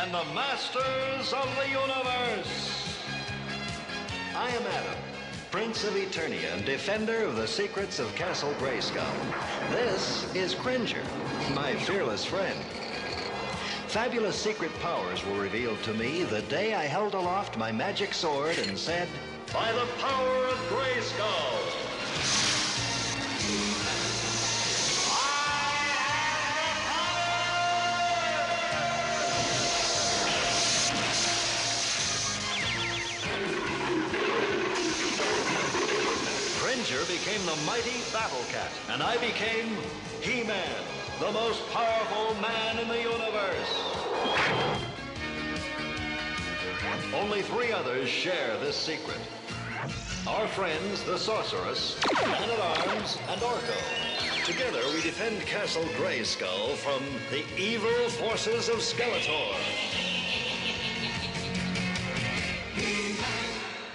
and the masters of the universe. I am Adam, Prince of Eternia and defender of the secrets of Castle Grayskull. This is Cringer, my fearless friend. Fabulous secret powers were revealed to me the day I held aloft my magic sword and said, "By the power of Grayskull, Cringer became the mighty Battle Cat, and I became He-Man, the most powerful man in the universe. Only 3 others share this secret. Our friends, the Sorceress, Man-at-Arms, and Orko. Together, we defend Castle Grayskull from the evil forces of Skeletor.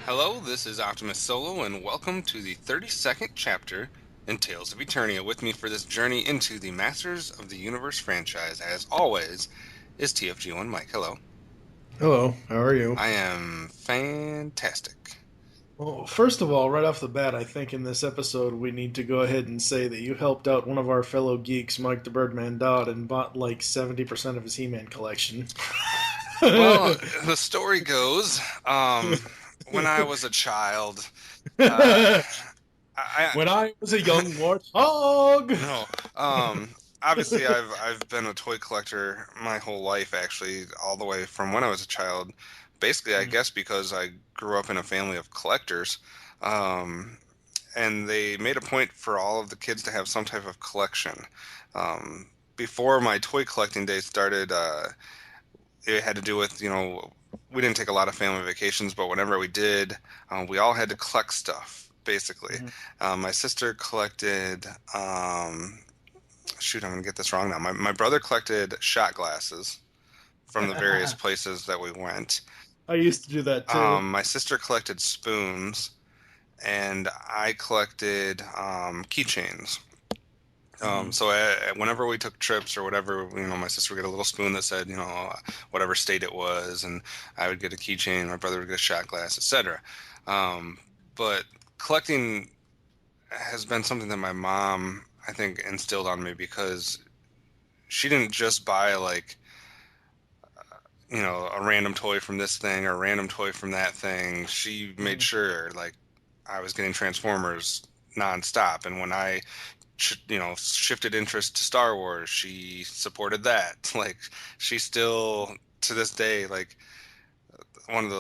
Hello, this is OptimusSolo, and welcome to the 32nd chapter in Tales of Eternia. With me for this journey into the Masters of the Universe franchise, as always, is TFG1Mike. Hello. Hello, how are you? I am fantastic. Well, first of all, right off the bat, I think in this episode we need to go ahead and say that you helped out one of our fellow geeks, Mike the Birdman Dodd, and bought like 70% of his He-Man collection. Well, the story goes, when I was a child, when I was a young warthog. No, obviously I've been a toy collector my whole life, actually, all the way from when I was a child. Basically, I guess because I grew up in a family of collectors, and they made a point for all of the kids to have some type of collection. Before my toy collecting days started, it had to do with, we didn't take a lot of family vacations, but whenever we did, we all had to collect stuff, basically. My sister collected, shoot, I'm going to get this wrong now. My brother collected shot glasses from the various places that we went. I used to do that too. My sister collected spoons, and I collected keychains. So whenever we took trips or whatever, my sister would get a little spoon that said, whatever state it was, and I would get a keychain, my brother would get a shot glass, etc. But collecting has been something that my mom, I think, instilled on me, because she didn't just buy a random toy from this thing or a random toy from that thing. She made sure I was getting Transformers nonstop, and when I shifted interest to Star Wars, she supported that. She still, to this day, one of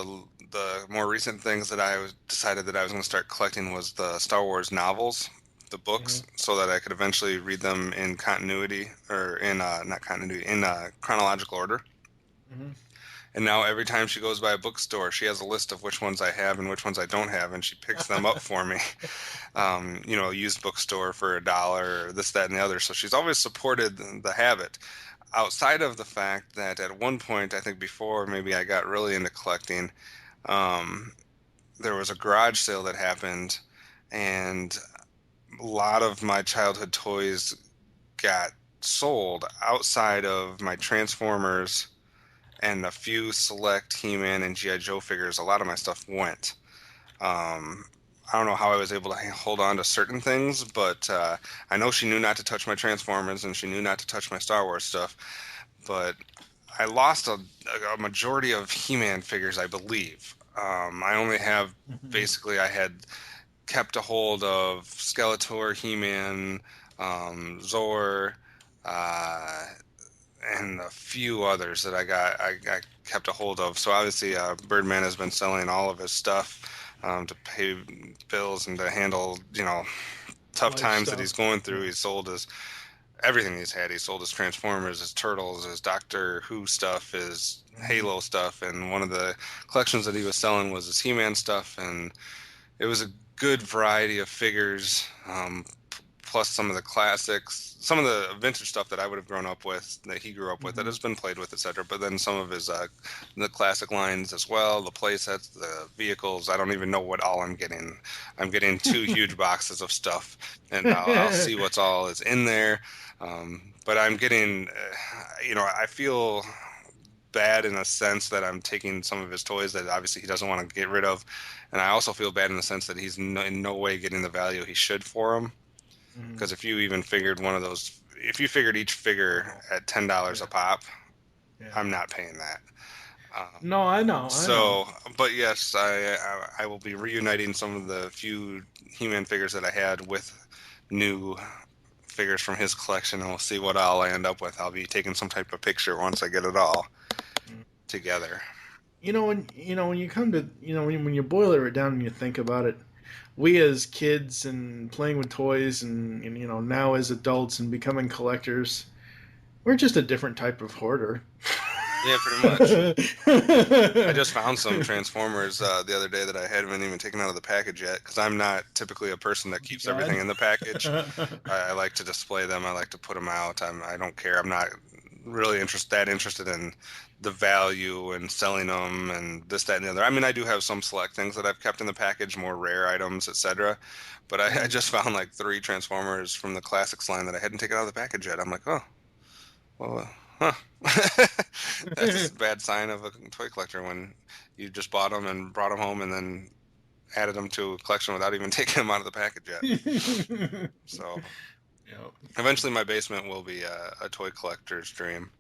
the more recent things that I decided that I was going to start collecting was the Star Wars novels, the books, so that I could eventually read them in continuity, or in not continuity, in chronological order. And now every time she goes by a bookstore, she has a list of which ones I have and which ones I don't have, and she picks them up for me. A used bookstore for $1, or this, that, and the other. So she's always supported the habit. Outside of the fact that at one point, I think before maybe I got really into collecting, there was a garage sale that happened, and a lot of my childhood toys got sold outside of my Transformers and a few select He-Man and G.I. Joe figures. A lot of my stuff went. I don't know how I was able to hold on to certain things, but I know she knew not to touch my Transformers, and she knew not to touch my Star Wars stuff. But I lost a majority of He-Man figures, I believe. I only have, basically, I had kept a hold of Skeletor, He-Man, Zor, and a few others that I kept a hold of. So obviously, Birdman has been selling all of his stuff to pay bills and to handle, tough times that he's going through. He's sold everything he's had. He sold his Transformers, his Turtles, his Doctor Who stuff, his Halo stuff, and one of the collections that he was selling was his He-Man stuff, and it was a good variety of figures, plus some of the classics, some of the vintage stuff that I would have grown up with, that he grew up with, that has been played with, etc. But then some of his the classic lines as well, the play sets, the vehicles. I don't even know what all I'm getting. I'm getting 2 huge boxes of stuff, and I'll see what's all is in there. But I'm getting, I feel bad in a sense that I'm taking some of his toys that obviously he doesn't want to get rid of, and I also feel bad in the sense that he's in no way getting the value he should for them. Because if you even figured one of those, if you figured each figure at $10 a pop, I'm not paying that. No, I know. But yes, I will be reuniting some of the few He-Man figures that I had with new figures from his collection, and we'll see what I'll end up with. I'll be taking some type of picture once I get it all together. When you come to when you boil it down and you think about it, we as kids and playing with toys and now as adults and becoming collectors, we're just a different type of hoarder. Yeah, pretty much. I just found some Transformers the other day that I hadn't even taken out of the package yet, because I'm not typically a person that keeps everything in the package. I like to display them. I like to put them out. I don't care. I'm not really interested in the value and selling them and this, that, and the other. I mean, I do have some select things that I've kept in the package, more rare items, etc. But I just found like 3 Transformers from the Classics line that I hadn't taken out of the package yet. I'm like, oh, well, huh. That's a bad sign of a toy collector when you just bought them and brought them home and then added them to a collection without even taking them out of the package yet. So, eventually my basement will be a toy collector's dream.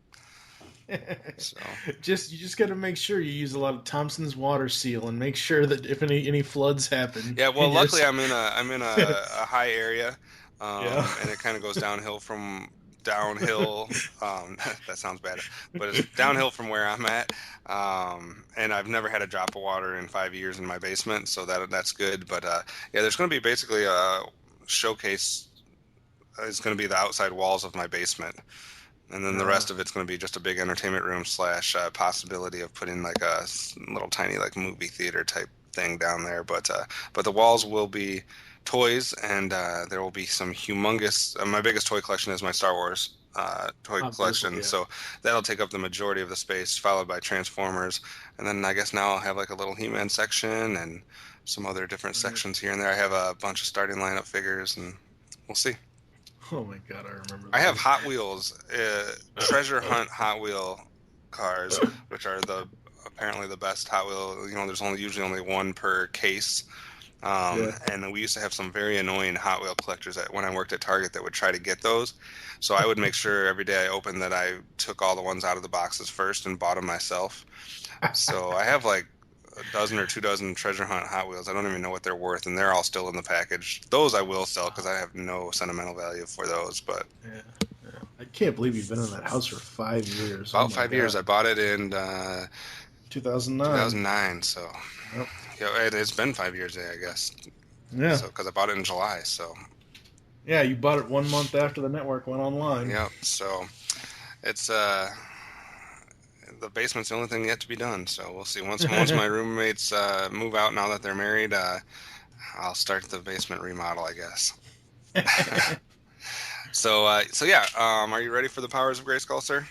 So you just got to make sure you use a lot of Thompson's water seal and make sure that if any floods happen. Yeah, well, luckily I'm in a high area, and it kind of goes downhill. That sounds bad, but it's downhill from where I'm at, and I've never had a drop of water in 5 years in my basement, so that's good. But there's going to be basically a showcase. It's going to be the outside walls of my basement. And then the rest of it's going to be just a big entertainment room / possibility of putting like a little tiny like movie theater type thing down there. But the walls will be toys, and there will be some humongous. My biggest toy collection is my Star Wars toy collection, yeah. So that'll take up the majority of the space, followed by Transformers, and then I guess now I'll have like a little He-Man section and some other different sections here and there. I have a bunch of starting lineup figures, and we'll see. Oh my god, I remember that. I have Hot Wheels, treasure hunt Hot Wheel cars, which are apparently the best Hot Wheel. There's usually only one per case. And we used to have some very annoying Hot Wheel collectors when I worked at Target that would try to get those. So I would make sure every day I opened that I took all the ones out of the boxes first and bought them myself. So I have like a dozen or 2 dozen treasure hunt Hot Wheels. I don't even know what they're worth, and they're all still in the package. Those I will sell because I have no sentimental value for those. But I can't believe you've been in that house for 5 years. About 5 years. I bought it in 2009. 2009. So it's been 5 years, I guess. Yeah. So because I bought it in July. So. Yeah, you bought it 1 month after the network went online. Yep. So it's the basement's the only thing yet to be done, so we'll see. Once my roommates move out, now that they're married, I'll start the basement remodel, I guess. So yeah, are you ready for the powers of Grayskull, sir?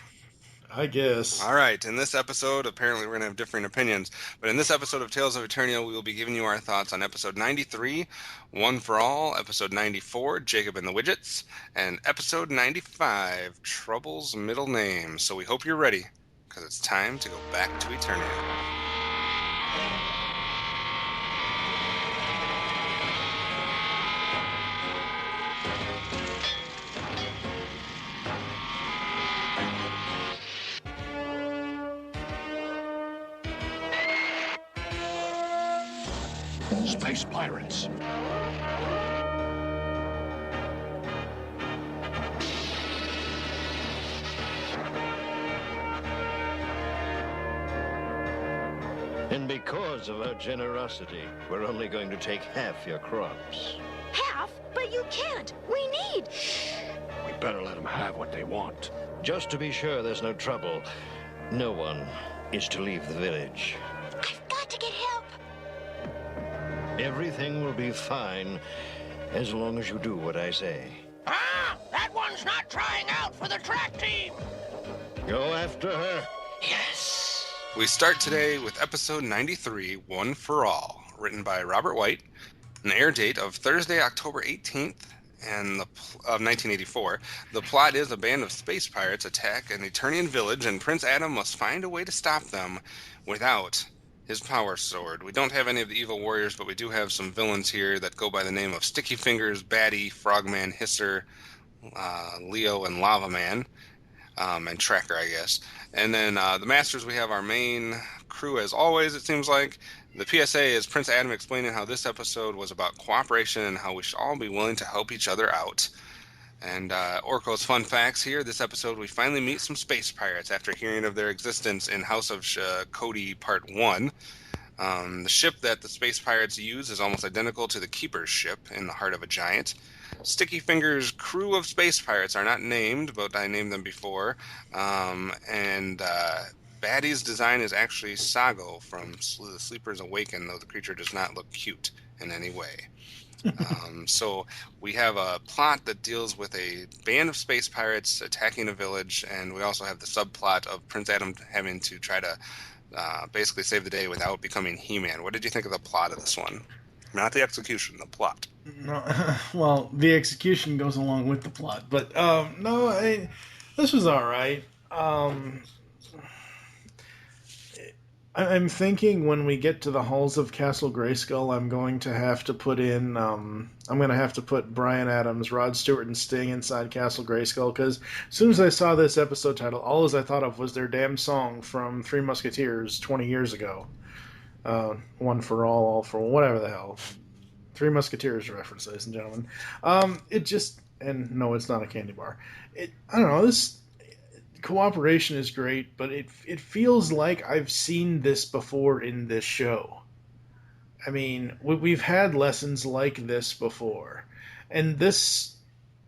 I guess. All right. In this episode, apparently we're going to have differing opinions, but in this episode of Tales of Eternia, we will be giving you our thoughts on episode 93, One for All, episode 94, Jacob and the Widgets, and episode 95, Trouble's Middle Name. So we hope you're ready, because it's time to go back to Eternia. Space pirates. And because of our generosity, we're only going to take half your crops. Half? But you can't. We need... We better let them have what they want. Just to be sure there's no trouble, no one is to leave the village. I've got to get help. Everything will be fine as long as you do what I say. Ah! That one's not trying out for the track team! Go after her. Yes! We start today with episode 93, One for All, written by Robert White, an air date of Thursday, October 18th, of 1984. The plot is a band of space pirates attack an Eternian village, and Prince Adam must find a way to stop them without his power sword. We don't have any of the evil warriors, but we do have some villains here that go by the name of Sticky Fingers, Batty, Frogman, Hisser, Leo, and Lava Man, and Tracker, I guess. And then the Masters, we have our main crew as always, it seems like. The PSA is Prince Adam explaining how this episode was about cooperation and how we should all be willing to help each other out. And Orko's fun facts here. This episode, we finally meet some space pirates after hearing of their existence in House of Cody Part 1. The ship that the space pirates use is almost identical to the Keeper's ship in the Heart of a Giant. Sticky Fingers' crew of space pirates are not named, but I named them before. Batty's design is actually Sago from The Sleepers Awaken, though the creature does not look cute in any way. So we have a plot that deals with a band of space pirates attacking a village, and we also have the subplot of Prince Adam having to try to basically save the day without becoming He-Man. What did you think of the plot of this one? Not the execution, the plot. No, well, the execution goes along with the plot, but this was all right. I'm thinking when we get to the halls of Castle Grayskull, I'm going to have to put Bryan Adams, Rod Stewart, and Sting inside Castle Grayskull, because as soon as I saw this episode title, all I thought of was their damn song from Three Musketeers 20 years ago. One for all for whatever the hell. Three Musketeers reference, ladies and gentlemen. And no, it's not a candy bar. I don't know, this cooperation is great, but it feels like I've seen this before in this show. I mean, we've had lessons like this before. And this,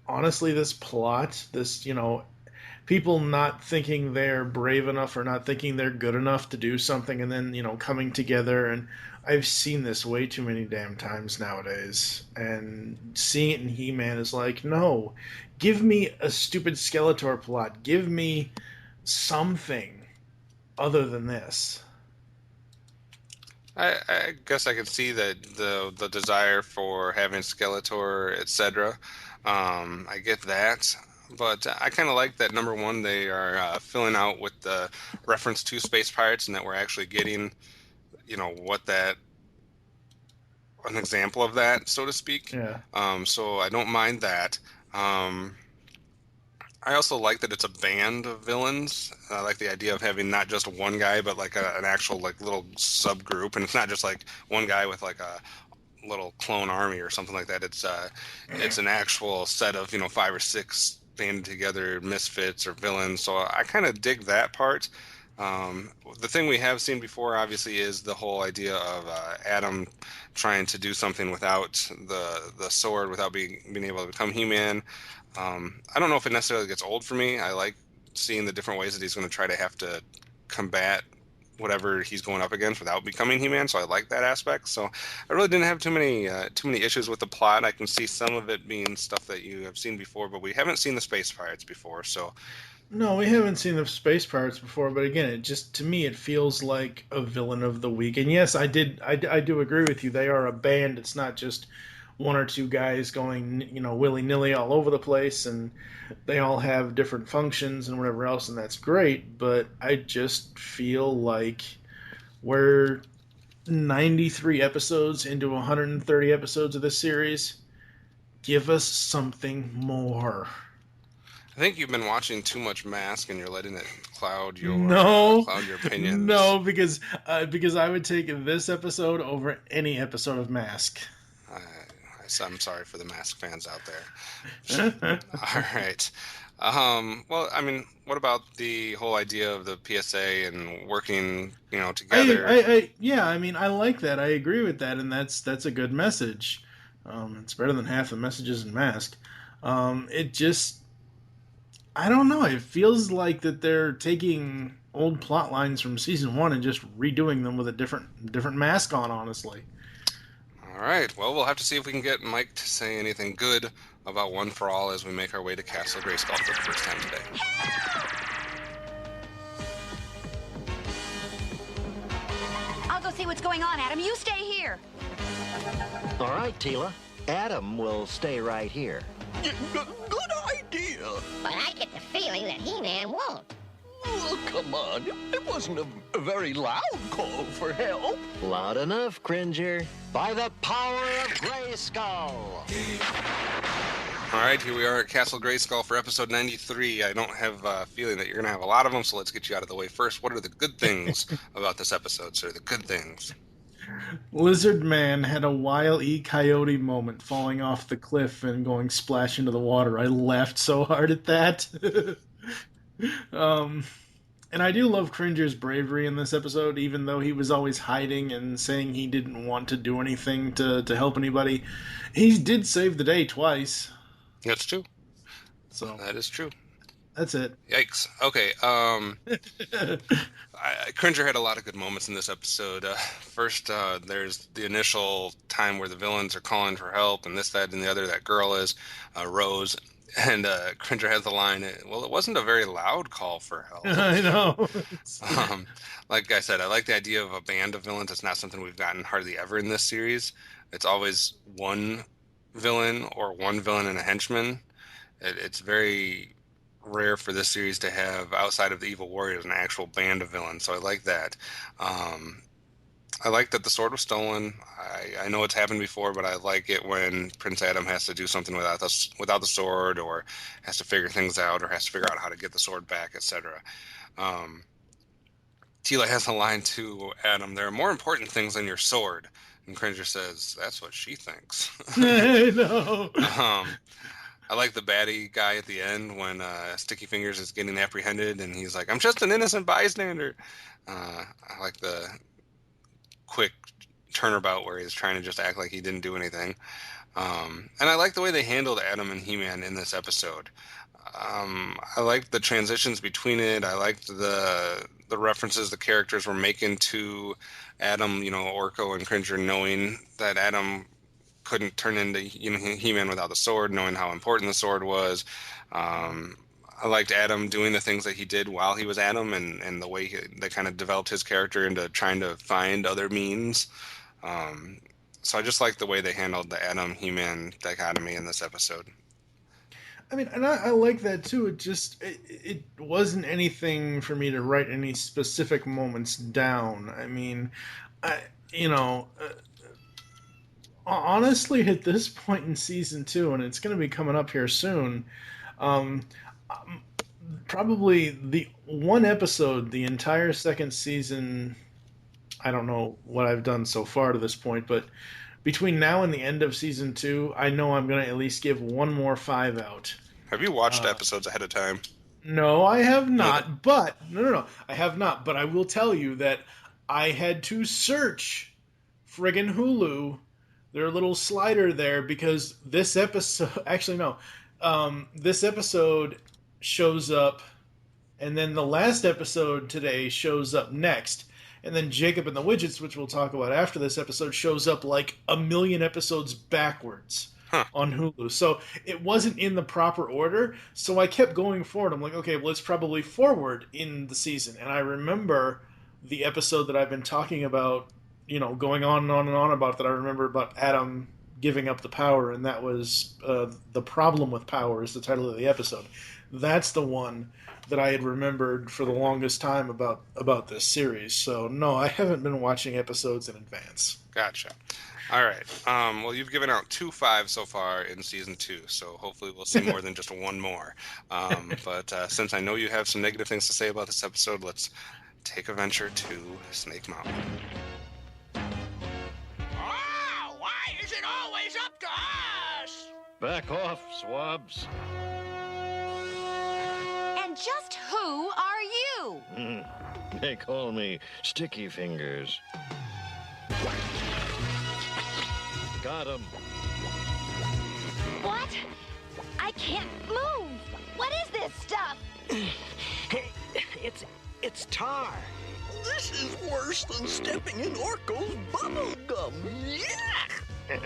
honestly, this plot, people not thinking they're brave enough or not thinking they're good enough to do something and then, coming together. And I've seen this way too many damn times nowadays. And seeing it in He-Man is like, no, give me a stupid Skeletor plot. Give me something other than this. I guess I could see that the desire for having Skeletor, etc. I get that. But I kind of like that, number one, they are filling out with the reference to space pirates, and that we're actually getting, an example of that, so to speak. Yeah. So I don't mind that. I also like that it's a band of villains. I like the idea of having not just one guy, but like an actual little subgroup, and it's not just like one guy with like a little clone army or something like that. It's an actual set of 5 or 6 banded together misfits or villains. So I kind of dig that part. The thing we have seen before, obviously, is the whole idea of Adam trying to do something without the sword, without being able to become He-Man. I don't know if it necessarily gets old for me. I like seeing the different ways that he's going to try to have to combat whatever he's going up against without becoming He-Man, so I like that aspect. So I really didn't have too many issues with the plot. I can see some of it being stuff that you have seen before, but we haven't seen the space pirates before, so... No, we haven't seen the space pirates before, but again, to me, it feels like a villain of the week. And yes, I do agree with you. They are a band. It's not just one or two guys going, willy-nilly all over the place, and they all have different functions and whatever else, and that's great, but I just feel like we're 93 episodes into 130 episodes of this series. Give us something more. I think you've been watching too much Mask, and you're letting it cloud your opinions. No, because I would take this episode over any episode of Mask. I'm sorry for the Mask fans out there. All right. Well, I mean, what about the whole idea of the PSA and working, together? I like that. I agree with that, and that's a good message. It's better than half the messages in Mask. I don't know. It feels like that they're taking old plot lines from season 1 and just redoing them with a different mask on, honestly. All right. Well, we'll have to see if we can get Mike to say anything good about One for All as we make our way to Castle Grayskull for the first time today. I'll go see what's going on, Adam. You stay here. All right, Tila. Adam will stay right here. Good idea. But I get the feeling that He-Man won't. Oh, come on. It wasn't a very loud call for help. Loud enough, Cringer. By the power of Grayskull. All right, here we are at Castle Grayskull for episode 93. I don't have a feeling that you're going to have a lot of them, so let's get you out of the way first. What are the good things about this episode, sir? The good things. Lizard Man had a Wile E. Coyote moment falling off the cliff and going splash into the water. I laughed so hard at that. And I do love Cringer's bravery in this episode, even though he was always hiding and saying he didn't want to do anything to help anybody. He did save the day twice. That's true. So that is true. That's it. Yikes. Okay. Cringer had a lot of good moments in this episode. First, there's the initial time where the villains are calling for help, and this, that, and the other. That girl is Rose. And Cringer has the line, well, it wasn't a very loud call for help. I know. Like I said, I like the idea of a band of villains. It's not something we've gotten hardly ever in this series. It's always one villain or one villain and a henchman. It's very rare for this series to have, outside of the Evil Warriors, an actual band of villains. So I like that. I like that the sword was stolen. I know it's happened before, but I like it when Prince Adam has to do something without the sword, or has to figure things out, or has to figure out how to get the sword back, etc. Tila has a line to Adam, there are more important things than your sword. And Cringer says, that's what she thinks. I know. I like the baddie guy at the end when Sticky Fingers is getting apprehended, and he's like, I'm just an innocent bystander. I like the quick turnabout where he's trying to just act like he didn't do anything. And I like the way they handled Adam and He-Man in this episode. I liked the transitions between it. I liked the references the characters were making to Adam, Orko and Cringer, knowing that Adam couldn't turn into He-Man without the sword, knowing how important the sword was. I liked Adam doing the things that he did while he was Adam, and the way they kind of developed his character into trying to find other means. So I just like the way they handled the Adam He-Man dichotomy in this episode. I mean, and I like that too. It wasn't anything for me to write any specific moments down. I mean, honestly, at this point in season 2, and it's going to be coming up here soon, probably the one episode, the entire second season, I don't know what I've done so far to this point, but between now and the end of season 2, I know I'm going to at least give one more 5 out. Have you watched episodes ahead of time? No, I have not, but... No, I have not, but I will tell you that I had to search friggin' Hulu, their little slider there, because this episode... Actually, no. This episode shows up, and then the last episode today shows up next, and then Jacob and the Widgets, which we'll talk about after this episode, shows up like a million episodes backwards on Hulu. So it wasn't in the proper order, so I kept going forward. I'm like, okay, well, it's probably forward in the season. And I remember the episode that I've been talking about, going on and on and on about, that I remember about Adam giving up the power, and that was The Problem with Power is the title of the episode. That's the one that I had remembered for the longest time about this series. So, no, I haven't been watching episodes in advance. Gotcha. All right. Well, you've given out 2 5 so far in season 2, so hopefully we'll see more than just one more. But since I know you have some negative things to say about this episode, let's take a venture to Snake Mountain. Oh, why is it always up to us? Back off, swabs. And just who are you? They call me Sticky Fingers. Got him. What? I can't move. What is this stuff? It's tar. This is worse than stepping in Orko's bubble gum. Yeah!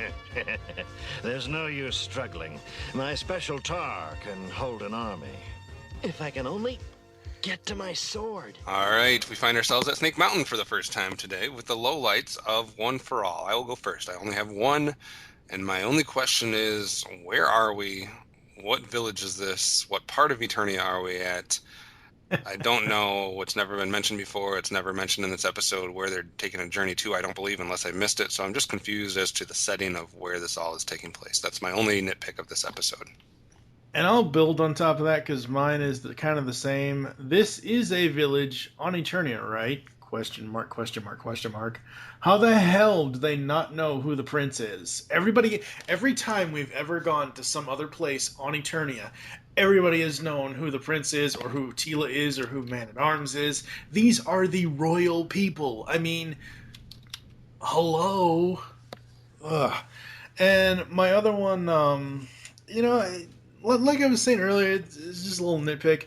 There's no use struggling. My special tar can hold an army. If I can only get to my sword. All right, we find ourselves at Snake Mountain for the first time today with the lowlights of One for All. I will go first. I only have one, and my only question is, where are we? what village is this? What part of Eternia are we at? I don't know. It's never been mentioned before. It's never mentioned in this episode where they're taking a journey to, I don't believe, unless I missed it. So I'm just confused as to the setting of where this all is taking place. That's my only nitpick of this episode. And I'll build on top of that because mine is kind of the same. This is a village on Eternia, right? Question mark, question mark, question mark. How the hell do they not know who the prince is? Every time we've ever gone to some other place on Eternia, everybody has known who the prince is, or who Tila is, or who Man-at-Arms is. These are the royal people. I mean, hello? Ugh. And my other one, like I was saying earlier, it's just a little nitpick.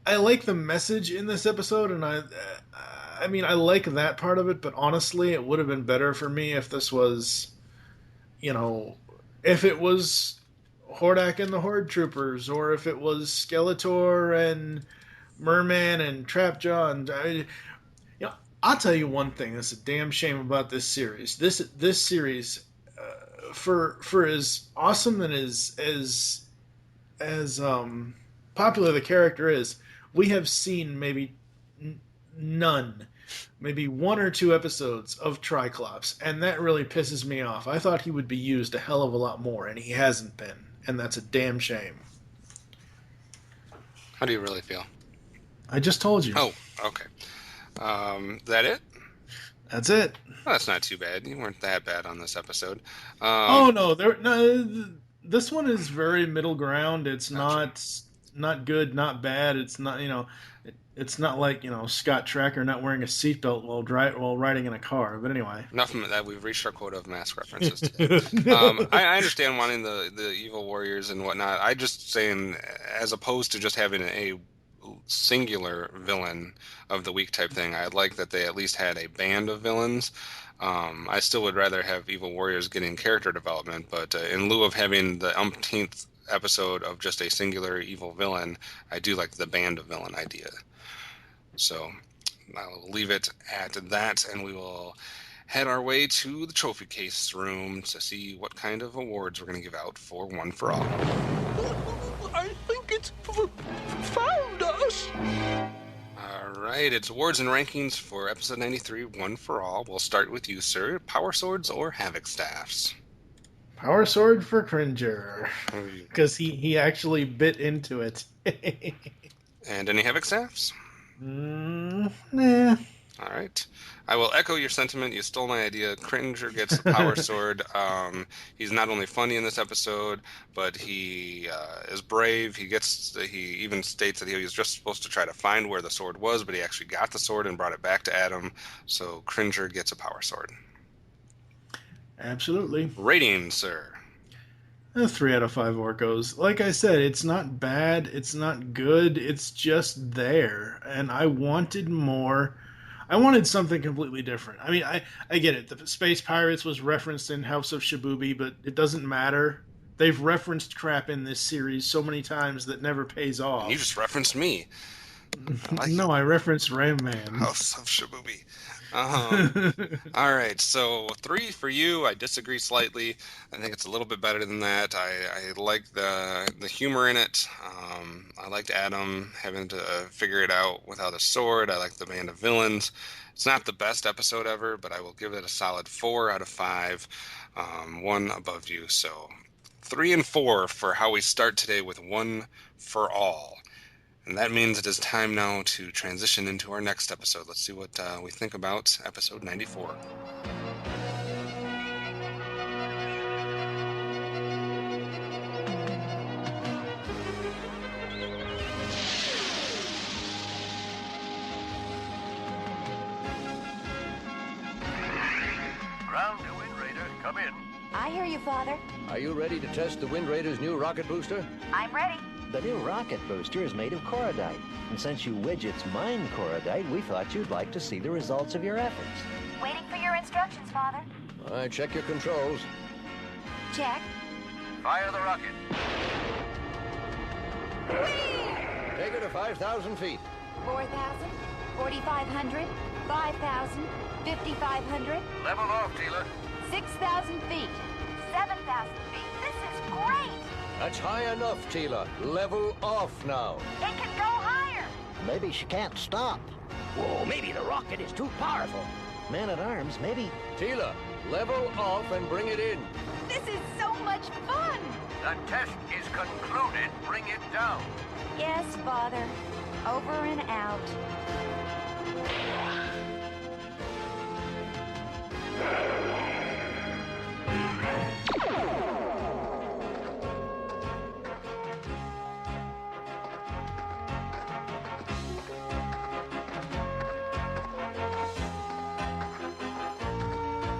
I like the message in this episode, and I mean, I like that part of it, but honestly, it would have been better for me if this was, if it was Hordak and the Horde Troopers, or if it was Skeletor and Merman and Trapjaw. And I'll tell you one thing that's a damn shame about this series. This series, for as awesome and as popular the character is, we have seen maybe maybe 1 or 2 episodes of Triclops, and that really pisses me off. I thought he would be used a hell of a lot more, and he hasn't been, and that's a damn shame. How do you really feel? I just told you. Oh, okay. That it? That's it. Well, that's not too bad. You weren't that bad on this episode. This one is very middle ground. It's not good, not bad. It's not, it's not like, Scott Tracker not wearing a seatbelt while riding in a car. But anyway. Enough of that. We've reached our quota of mask references today. I understand wanting the evil warriors and whatnot. I just saying, as opposed to just having a singular villain of the week type thing, I'd like that they at least had a band of villains. I still would rather have evil warriors getting character development, but in lieu of having the umpteenth episode of just a singular evil villain, I do like the band of villain idea. So I'll leave it at that, and we will head our way to the trophy case room to see what kind of awards we're going to give out for One for All. I think it's found us. All right, it's awards and rankings for episode 93, One for All. We'll start with you, sir. Power swords or havoc staffs? Power sword for Cringer, because he actually bit into it. And any havoc staffs? Nah. All right. I will echo your sentiment. You stole my idea. Cringer gets the power sword. He's not only funny in this episode, but he is brave. He even states that he was just supposed to try to find where the sword was, but he actually got the sword and brought it back to Adam. So Cringer gets a power sword. Absolutely. Rating, sir. 3 out of 5 Orcos. Like I said, it's not bad. It's not good. It's just there. And I wanted more. I wanted something completely different. I mean, I get it. The Space Pirates was referenced in House of Shibubi, but it doesn't matter. They've referenced crap in this series so many times that never pays off. You just referenced me. I referenced Ram Man. House of Shibubi. All right, so 3 for you. I disagree slightly. I think it's a little bit better than that. I like the humor in it. I liked Adam having to figure it out without a sword. I like the band of villains. It's not the best episode ever, but I will give it a solid 4 out of 5. 1 above you. So 3 and 4 for how we start today with One for All. And that means it is time now to transition into our next episode. Let's see what we think about episode 94. Ground to Wind Raider, come in. I hear you, Father. Are you ready to test the Wind Raider's new rocket booster? I'm ready. The new rocket booster is made of Korodite. And since you widgets mine Korodite, we thought you'd like to see the results of your efforts. Waiting for your instructions, Father. All right, check your controls. Check. Fire the rocket. Take her to 5,000 feet. 4,000, 4,500, 5,000, 5,500. Level off, Tila. 6,000 feet, 7,000 feet. This is great. That's high enough, Tila. Level off now. It can go higher. Maybe she can't stop. Whoa, maybe the rocket is too powerful. Man-at-Arms, maybe... Tila, level off and bring it in. This is so much fun. The test is concluded. Bring it down. Yes, Father. Over and out.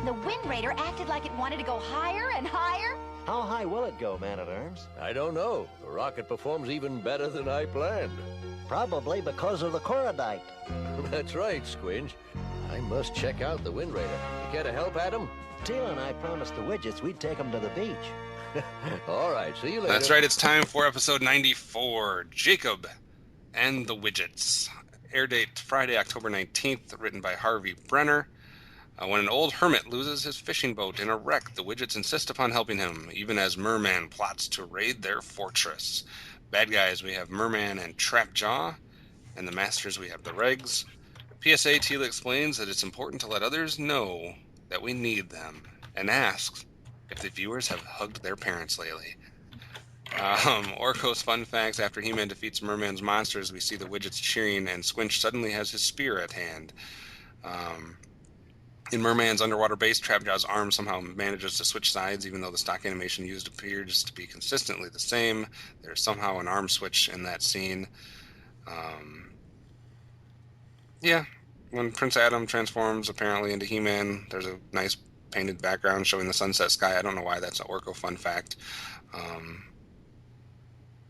The Wind Raider acted like it wanted to go higher and higher. How high will it go, Man-at-Arms? I don't know. The rocket performs even better than I planned. Probably because of the Korodite. That's right, Squinch. I must check out the Wind Raider. You care to help, Adam? Tila and I promised the Widgets we'd take them to the beach. All right, see you later. That's right, it's time for episode 94, Jacob and the Widgets. Air date Friday, October 19th, written by Harvey Brenner. When an old hermit loses his fishing boat in a wreck, the Widgets insist upon helping him, even as Merman plots to raid their fortress. Bad guys, we have Merman and Trapjaw, and the masters, we have the Regs. PSA, Tila explains that it's important to let others know that we need them, and asks if the viewers have hugged their parents lately. Orko's fun facts: after He-Man defeats Merman's monsters, we see the Widgets cheering, and Squinch suddenly has his spear at hand. In Merman's underwater base, Trapjaw's arm somehow manages to switch sides, even though the stock animation used appears to be consistently the same. There's somehow an arm switch in that scene. When Prince Adam transforms apparently into He-Man, there's a nice painted background showing the sunset sky. I don't know why that's an Orko fun fact.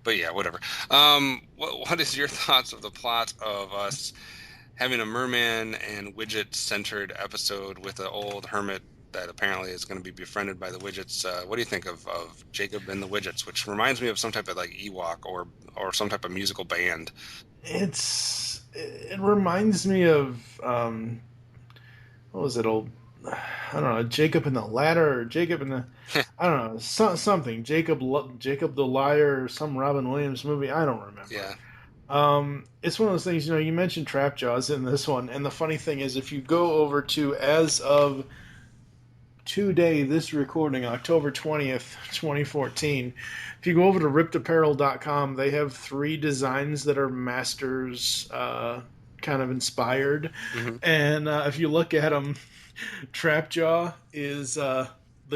But yeah, whatever. What is your thoughts of the plot of us having a Merman and Widget-centered episode with an old hermit that apparently is going to be befriended by the Widgets? What do you think of Jacob and the Widgets, which reminds me of some type of like Ewok or some type of musical band? It reminds me of what was it, old, I don't know, Jacob and the Ladder, or Jacob and the I don't know, something Jacob the Liar, or some Robin Williams movie. I don't remember. Yeah. It's one of those things, you mentioned Trapjaw's in this one, and the funny thing is, if you go over to, as of today, this recording, October 20th, 2014, if you go over to rippedapparel.com, they have 3 designs that are Masters kind of inspired, and if you look at them, Trapjaw is the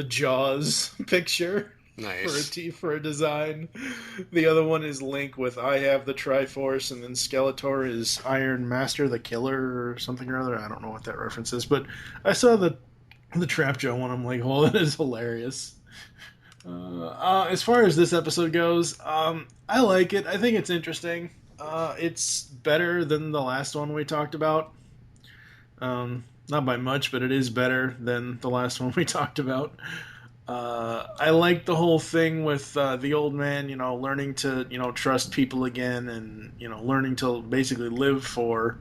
Jaws picture. Nice. For a design. The other one is Link with I have the Triforce, and then Skeletor is Iron Master the Killer or something or other. I don't know what that reference is, but I saw the Trapjaw one. I'm like, oh, that is hilarious. As far as this episode goes, I like it. I think it's interesting. It's better than the last one we talked about. Not by much, but it is better than the last one we talked about. I like the whole thing with the old man, learning to, trust people again, and, learning to basically live for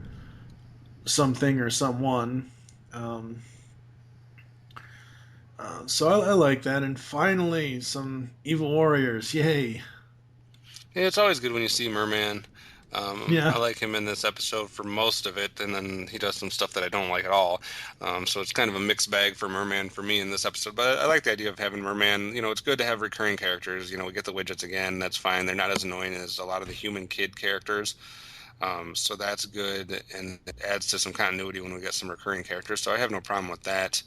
something or someone. So I like that. And finally, some evil warriors. Yay. Yeah, it's always good when you see Merman. Yeah. I like him in this episode for most of it, and then he does some stuff that I don't like at all. So it's kind of a mixed bag for Merman for me in this episode. But I like the idea of having Merman. It's good to have recurring characters. We get the Widgets again. That's fine. They're not as annoying as a lot of the human kid characters. So that's good, and it adds to some continuity when we get some recurring characters. So I have no problem with that.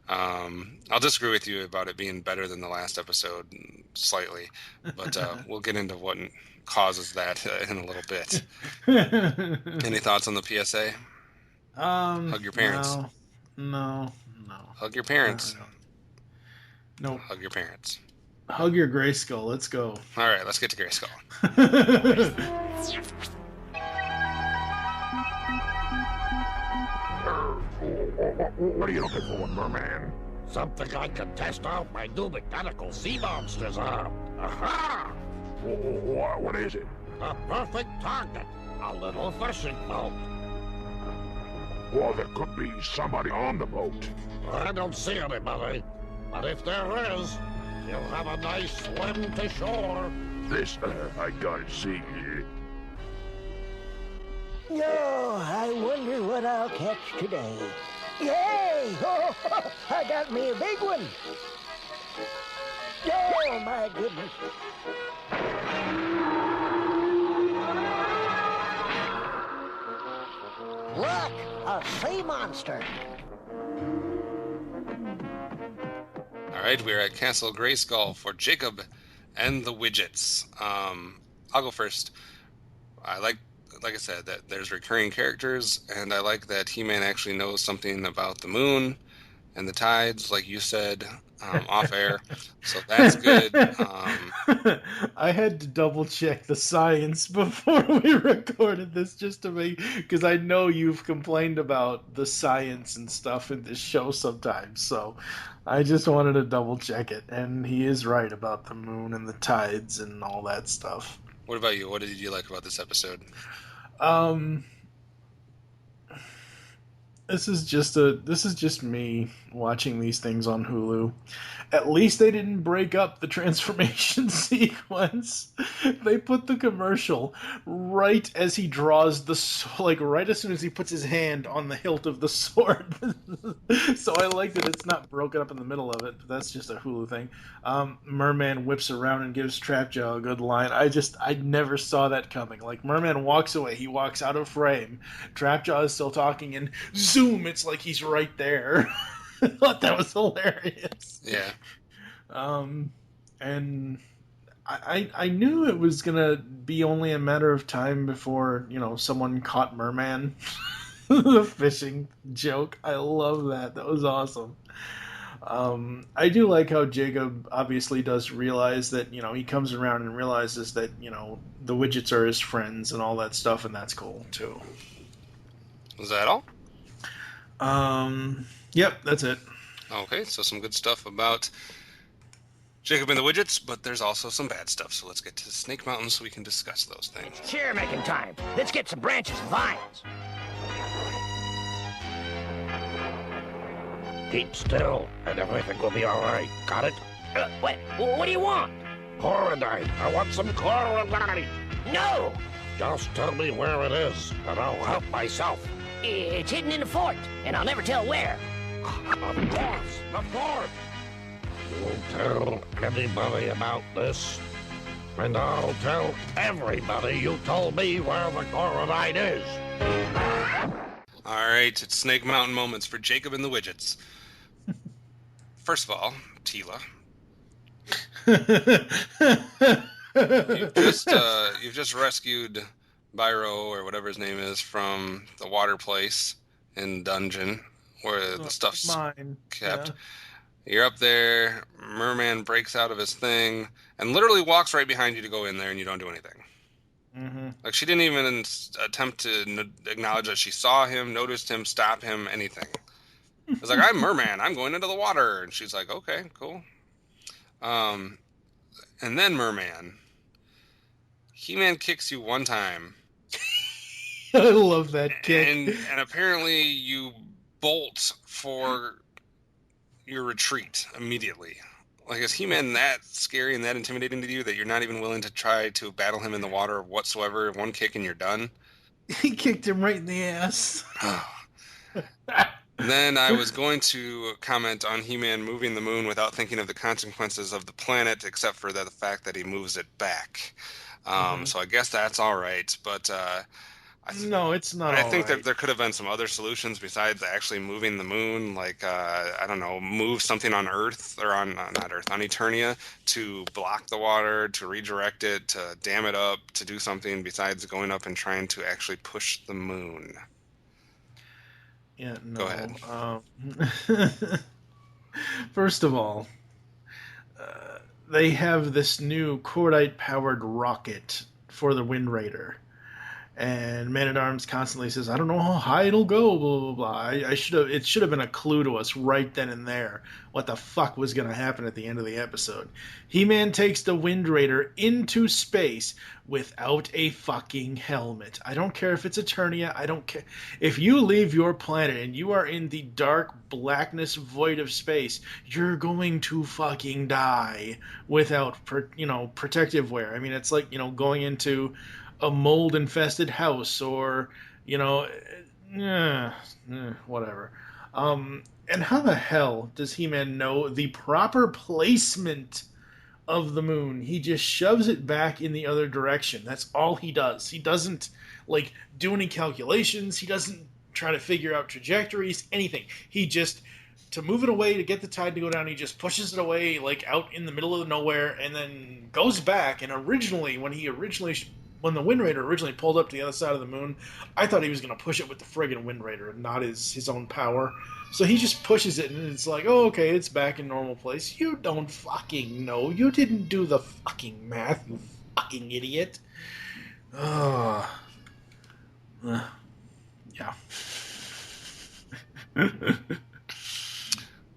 I'll disagree with you about it being better than the last episode slightly, but we'll get into what causes that in a little bit. Any thoughts on the PSA? Hug your parents. No. Hug your parents. No. Hug your parents. Hug your Grayskull. Let's go. All right, let's get to Grayskull. What are you looking for, Merman? Something I can test out my new mechanical sea monsters on. Aha! What is it? A perfect target. A little fishing boat. Well, there could be somebody on the boat. I don't see anybody. But if there is, You'll have a nice swim to shore. This, I gotta see you. Oh, I wonder what I'll catch today. Yay! Oh, I got me a big one. Oh, my goodness. Look, a sea monster. All right, we're at Castle Grayskull for Jacob and the Widgets. I'll go first. I like I said, that there's recurring characters, and I like that He-Man actually knows something about the moon and the tides, like you said, off air. So that's good. I had to double check the science before we recorded this just to make, because I know you've complained about the science and stuff in this show sometimes. So I just wanted to double check it, and he is right about the moon and the tides and all that stuff. What about you? What did you like about this episode? This is just me watching these things on Hulu. At least they didn't break up the transformation sequence. They put the commercial right as he draws right as soon as he puts his hand on the hilt of the sword. So I like that it's not broken up in the middle of it. But that's just a Hulu thing. Merman whips around and gives Trapjaw a good line. I never saw that coming. Like, Merman walks away. He walks out of frame. Trapjaw is still talking, and zoom, it's like he's right there. I thought that was hilarious. Yeah. And I knew it was gonna be only a matter of time before, someone caught Merman. The fishing joke. I love that. That was awesome. I do like how Jacob obviously does realize that, he comes around and realizes that, the Widgets are his friends and all that stuff, and that's cool too. Was that all? Yep, that's it. Okay, so some good stuff about Jacob and the Widgets, but there's also some bad stuff, so let's get to Snake Mountain so we can discuss those things. It's chair making time. Let's get some branches and vines. Keep still, and everything will be all right. Got it? What do you want? Corodite. I want some corodite. No! Just tell me where it is, and I'll help myself. It's hidden in the fort, and I'll never tell where. Of course, the fort. You'll tell anybody about this, and I'll tell everybody you told me where the corodite is. All right, it's Snake Mountain moments for Jacob and the Widgets. First of all, Tila. You've just rescued Byro, or whatever his name is, from the water place in dungeon where the stuff's kept. Yeah. You're up there, Merman breaks out of his thing, and literally walks right behind you to go in there, and you don't do anything. Mm-hmm. Like, she didn't even attempt to acknowledge that she saw him, noticed him, stop him, anything. It was like, I'm Merman, I'm going into the water. And she's like, okay, cool. And then Merman. He-Man kicks you one time. I love that kick. And apparently you bolt for your retreat immediately. Like, is He-Man that scary and that intimidating to you that you're not even willing to try to battle him in the water whatsoever? One kick and you're done? He kicked him right in the ass. Then I was going to comment on He-Man moving the moon without thinking of the consequences of the planet, except for the fact that he moves it back. So I guess that's all right, but no, it's not. I think that there could have been some other solutions besides actually moving the moon, like I don't know, move something on Earth or on not Earth, on Eternia to block the water, to redirect it, to dam it up, to do something besides going up and trying to actually push the moon. Yeah, no. Go ahead. First of all, they have this new cordite-powered rocket for the Wind Raider. And Man-at-Arms constantly says, I don't know how high it'll go, blah, blah, blah. It should have been a clue to us right then and there what the fuck was going to happen at the end of the episode. He-Man takes the Wind Raider into space without a fucking helmet. I don't care if it's Eternia. I don't care. If you leave your planet and you are in the dark blackness void of space, you're going to fucking die without, protective wear. I mean, it's like, going into a mold-infested house, or, whatever. And how the hell does He-Man know the proper placement of the moon? He just shoves it back in the other direction. That's all he does. He doesn't, do any calculations. He doesn't try to figure out trajectories, anything. He just, to move it away, to get the tide to go down, he just pushes it away, out in the middle of nowhere, and then goes back. And originally, when the Wind Raider originally pulled up to the other side of the moon, I thought he was going to push it with the friggin' Wind Raider and not his own power. So he just pushes it, and it's like, oh, okay, it's back in normal place. You don't fucking know. You didn't do the fucking math, you fucking idiot. Yeah.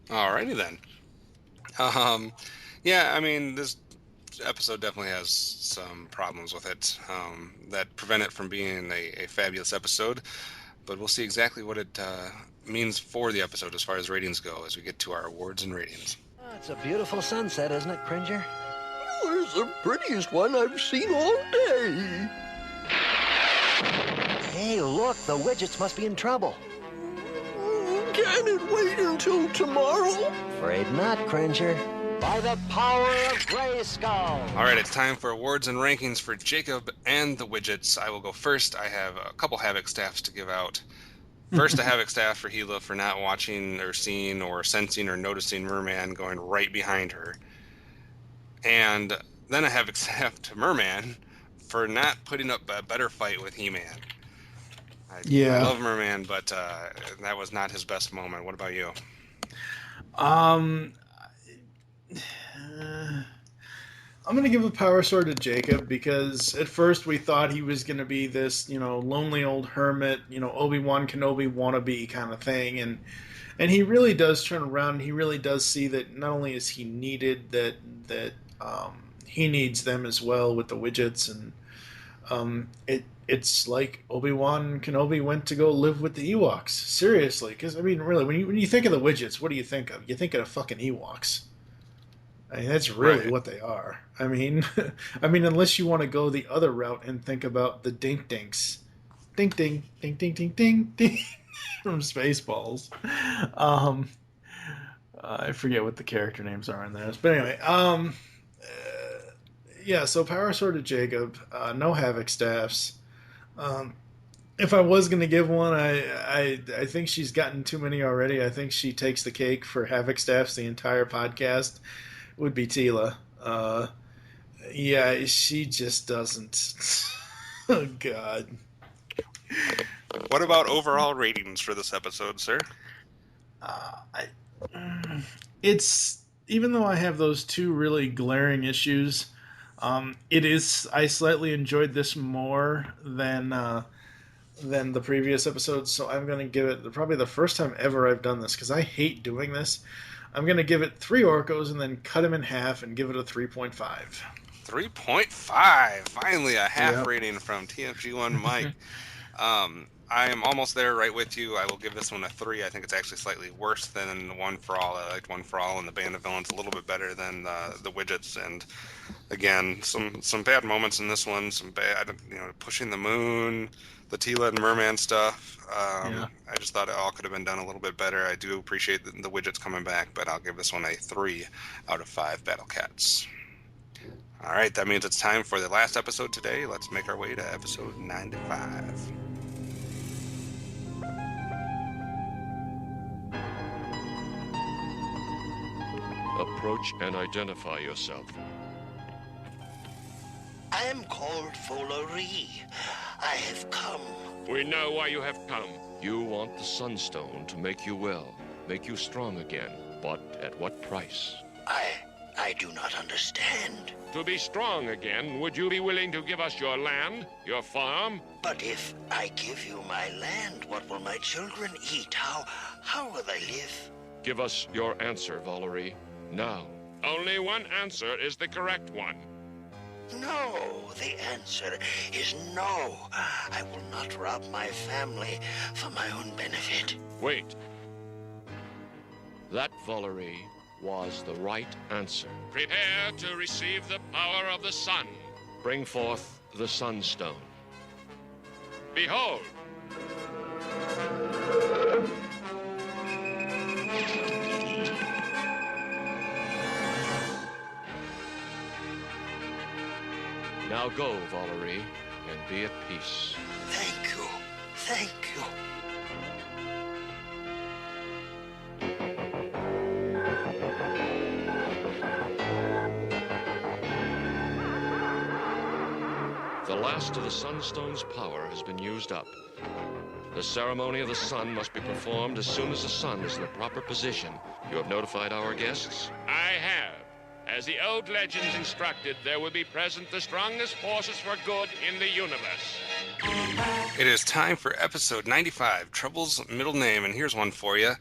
Alrighty then. Yeah, I mean, this episode definitely has some problems with it that prevent it from being a fabulous episode, but we'll see exactly what it means for the episode as far as ratings go as we get to our awards and ratings. Oh, it's a beautiful sunset, isn't it, Cringer? Oh, it's the prettiest one I've seen all day. Hey, look, the widgets must be in trouble. Can it wait until tomorrow? Afraid not, Cringer. By the power of Grayskull! All right, it's time for awards and rankings for Jacob and the Widgets. I will go first. I have a couple Havoc staffs to give out. First, a Havoc staff for Gila for not watching or seeing or sensing or noticing Merman going right behind her. And then a Havoc staff to Merman for not putting up a better fight with He-Man. I love Merman, but that was not his best moment. What about you? I'm going to give a power sword to Jacob, because at first we thought he was going to be this, lonely old hermit, Obi-Wan Kenobi wannabe kind of thing. And he really does turn around. He really does see that not only is he needed, that he needs them as well with the widgets. And it's like Obi-Wan Kenobi went to go live with the Ewoks. Seriously. Because, I mean, really, when you think of the widgets, what do you think of? You think of the fucking Ewoks. I mean, that's really what they are. I mean, unless you want to go the other route and think about the Dink Dinks. Dink Ding, Ding Ding Ding Ding Ding from Spaceballs. I forget what the character names are in those. But anyway, yeah, so power sword to Jacob. No Havoc staffs. If I was going to give one, I think she's gotten too many already. I think she takes the cake for Havoc staffs the entire podcast. Would be Tila. Yeah, she just doesn't. Oh, God. What about overall ratings for this episode, sir? It's, even though I have those two really glaring issues, I slightly enjoyed this more than the previous episodes, so I'm going to give it, probably the first time ever I've done this, because I hate doing this. I'm going to give it 3 Orcos and then cut them in half and give it a 3.5. 3.5! Finally, a half rating from TFG1Mike. I am almost there, right with you. I will give this one a 3. I think it's actually slightly worse than One for All. I liked One for All, and the Band of Villains a little bit better than the Widgets. And again, some bad moments in this one. Some bad, pushing the moon, the Tila and Merman stuff. I just thought it all could have been done a little bit better. I do appreciate the Widgets coming back, but I'll give this one a 3 out of 5 Battle Cats. All right, that means it's time for the last episode today. Let's make our way to episode 95. Approach and identify yourself. I am called Folari. I have come. We know why you have come. You want the Sunstone to make you well, make you strong again. But at what price? I I do not understand. To be strong again, would you be willing to give us your land, your farm? But if I give you my land, what will my children eat? How will they live? Give us your answer, Valerie. Now. Only one answer is the correct one. No, the answer is no. I will not rob my family for my own benefit. Wait. That, Valerie, was the right answer. Prepare to receive the power of the sun. Bring forth the Sunstone. Behold! Now go, Valerie, and be at peace. Thank you. Thank you. The last of the Sunstone's power has been used up. The ceremony of the sun must be performed as soon as the sun is in the proper position. You have notified our guests? I have. As the old legends instructed, there will be present the strongest forces for good in the universe. It is time for episode 95, Trouble's Middle Name, and here's one for you.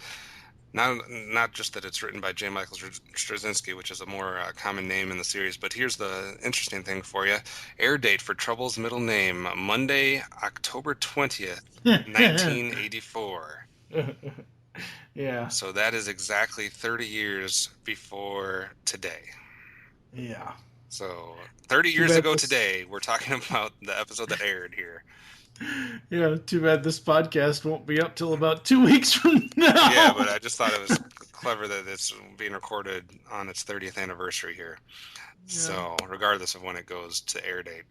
Not just that it's written by J. Michael Straczynski, which is a more common name in the series, but here's the interesting thing for you. Air date for Trouble's Middle Name, Monday, October 20th, 1984. Yeah. So that is exactly 30 years before today. Yeah. So 30 years ago today, we're talking about the episode that aired here. Yeah, too bad this podcast won't be up till about 2 weeks from now. Yeah, but I just thought it was clever that it's being recorded on its 30th anniversary here. Yeah. So regardless of when it goes to air date.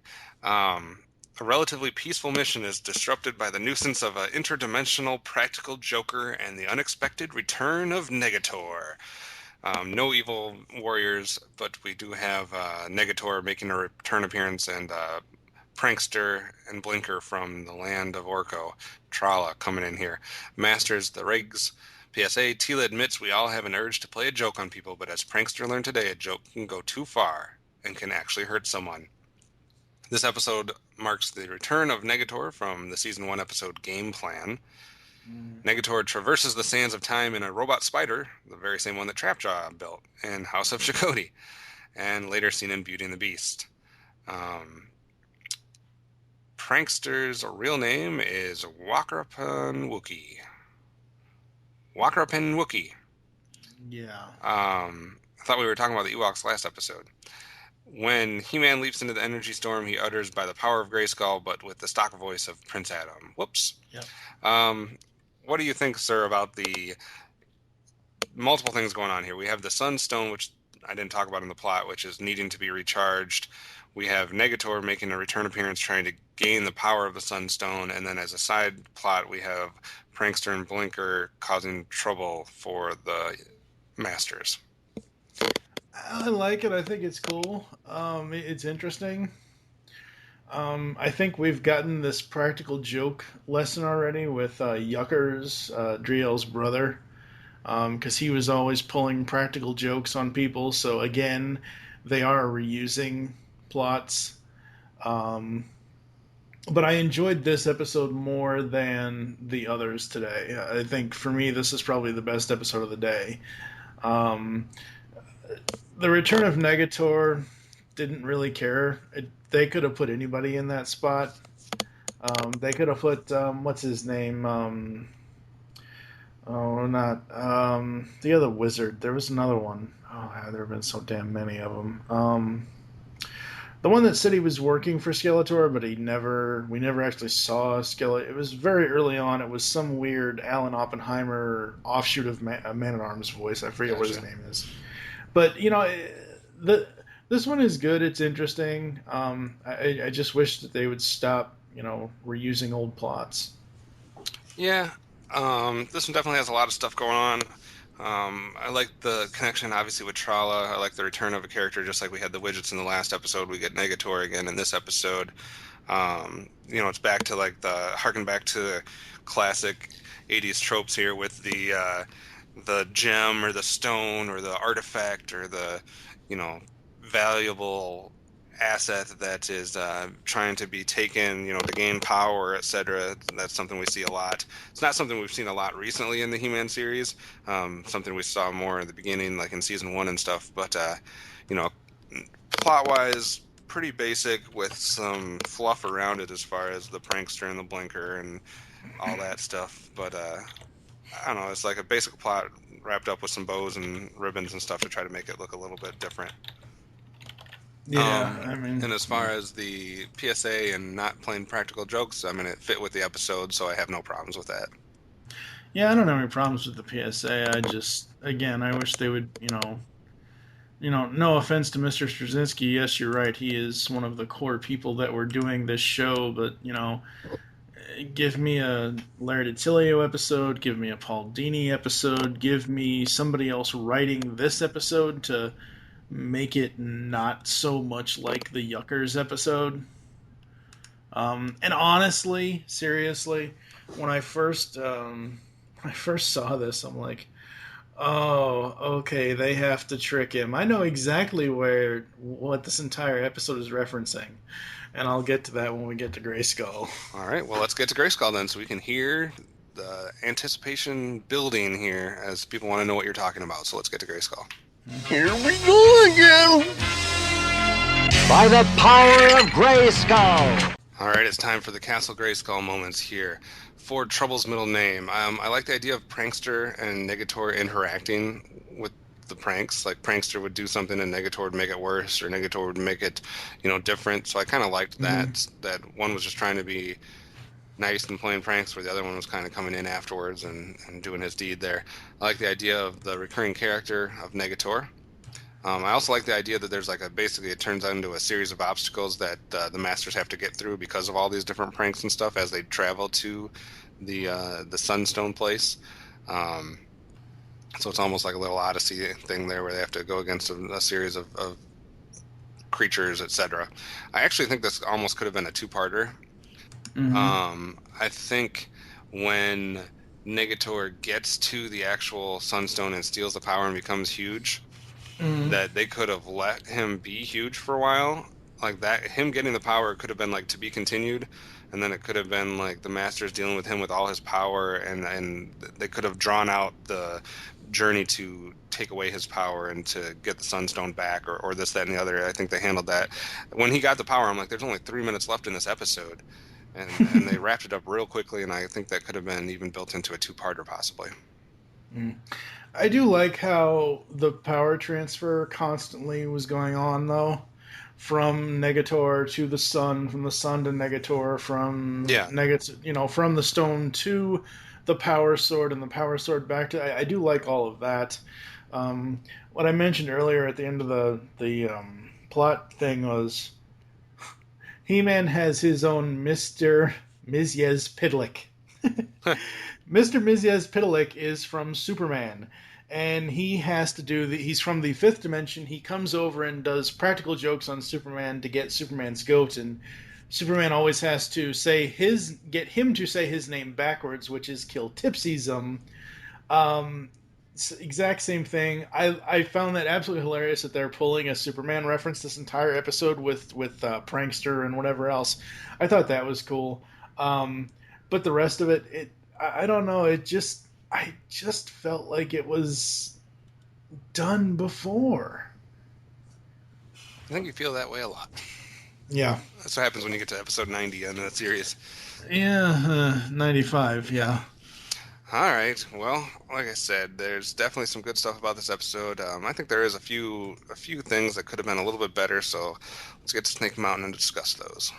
A relatively peaceful mission is disrupted by the nuisance of an interdimensional practical joker and the unexpected return of Negator. No evil warriors, but we do have Negator making a return appearance and Prankster and Blinker from the land of Orko. Trala coming in here. Masters the regs. PSA, Tila admits we all have an urge to play a joke on people, but as Prankster learned today, a joke can go too far and can actually hurt someone. This episode marks the return of Negator from the Season 1 episode Game Plan. Negator traverses the sands of time in a robot spider, the very same one that Trapjaw built in House of Chakotay, and later seen in Beauty and the Beast. Prankster's real name is Wakarapan Wookie. Wakarapan Wookie. Yeah. I thought we were talking about the Ewoks last episode. When He-Man leaps into the energy storm, he utters by the power of Grayskull, but with the stock voice of Prince Adam. Whoops. Yep. What do you think, sir, about the multiple things going on here? We have the Sunstone, which I didn't talk about in the plot, which is needing to be recharged. We have Negator making a return appearance, trying to gain the power of the Sunstone, and then as a side plot, we have Prankster and Blinker causing trouble for the Masters. I like it. I think it's cool. It's interesting. I think we've gotten this practical joke lesson already with Yuckers, Driel's brother, because he was always pulling practical jokes on people. So again, they are reusing plots. But I enjoyed this episode more than the others today. I think for me, this is probably the best episode of the day. The return of Negator, didn't really care. They could have put anybody in that spot. They could have put, what's his name? The other wizard. There was another one. Oh, there have been so damn many of them. The one that said he was working for Skeletor, but we never actually saw Skeletor. It was very early on. It was some weird Alan Oppenheimer offshoot of Man-at-Arms voice. I forget what his name is. But, this one is good. It's interesting. I just wish that they would stop, reusing old plots. Yeah. This one definitely has a lot of stuff going on. I like the connection, obviously, with Trala. I like the return of a character, just like we had the widgets in the last episode. We get Negator again in this episode. It's back to harken back to the classic 80s tropes here with the gem or the stone or the artifact or the valuable asset that is trying to be taken, to gain power, etc. That's something we see a lot. It's not something we've seen a lot recently in the He-Man series. Something we saw more in the beginning, like in season 1 and stuff. But plot-wise, pretty basic with some fluff around it as far as the prankster and the blinker and all that stuff. But I don't know. It's like a basic plot wrapped up with some bows and ribbons and stuff to try to make it look a little bit different. Yeah, and as far as the PSA and not playing practical jokes, it fit with the episode, so I have no problems with that. Yeah, I don't have any problems with the PSA. I just, again, I wish they would, no offense to Mr. Straczynski. Yes, you're right. He is one of the core people that were doing this show, but, give me a Larry DiTilio episode, give me a Paul Dini episode, give me somebody else writing this episode to make it not so much like the Yuckers episode. And honestly, seriously, when I first saw this, I'm like, oh, okay, they have to trick him. I know exactly what this entire episode is referencing, and I'll get to that when we get to Grayskull. All right, well, let's get to Grayskull then, so we can hear the anticipation building here as people want to know what you're talking about. So let's get to Grayskull. Here we go again! By the power of Grayskull! All right, it's time for the Castle Grayskull moments here. Ford Trouble's middle name. I like the idea of Prankster and Negator interacting with the pranks. Like, Prankster would do something and Negator would make it worse, or Negator would make it, different. So I kind of liked that one was just trying to be nice and playing pranks, where the other one was kind of coming in afterwards and doing his deed there. I like the idea of the recurring character of Negator. I also like the idea that there's basically it turns into a series of obstacles that the Masters have to get through because of all these different pranks and stuff as they travel to the Sunstone place. So it's almost like a little Odyssey thing there where they have to go against a series of creatures, etc. I actually think this almost could have been a two-parter. Mm-hmm. I think when Negator gets to the actual Sunstone and steals the power and becomes huge, that they could have let him be huge for a while. Like that, him getting the power could have been to be continued, and then it could have been the Masters dealing with him with all his power, and they could have drawn out the journey to take away his power and to get the Sunstone back, or this, that, and the other. I think they handled that. When he got the power, I'm like, there's only 3 minutes left in this episode. And they wrapped it up real quickly, and I think that could have been even built into a two-parter, possibly. I do like how the power transfer constantly was going on, though. From Negator to the Sun, from the Sun to Negator, from from the Stone to the Power Sword, and the Power Sword back to... I do like all of that. What I mentioned earlier at the end of the plot thing was... He-Man has his own Mr. Mizjez-Pidlik. Mr. Mizjez-Pidlik is from Superman, and he has to do he's from the fifth dimension. He comes over and does practical jokes on Superman to get Superman's goat, and Superman always has to get him to say his name backwards, which is Kill Tipsyism. Exact same thing. I found that absolutely hilarious that they're pulling a Superman reference this entire episode with Prankster and whatever else. I thought that was cool. But the rest of it, I don't know. I just felt like it was done before. I think you feel that way a lot. Yeah. That's what happens when you get to episode 90 on that series. Yeah, 95, yeah. All right. Well, like I said, there's definitely some good stuff about this episode. I think there is a few things that could have been a little bit better, so let's get to Snake Mountain and discuss those.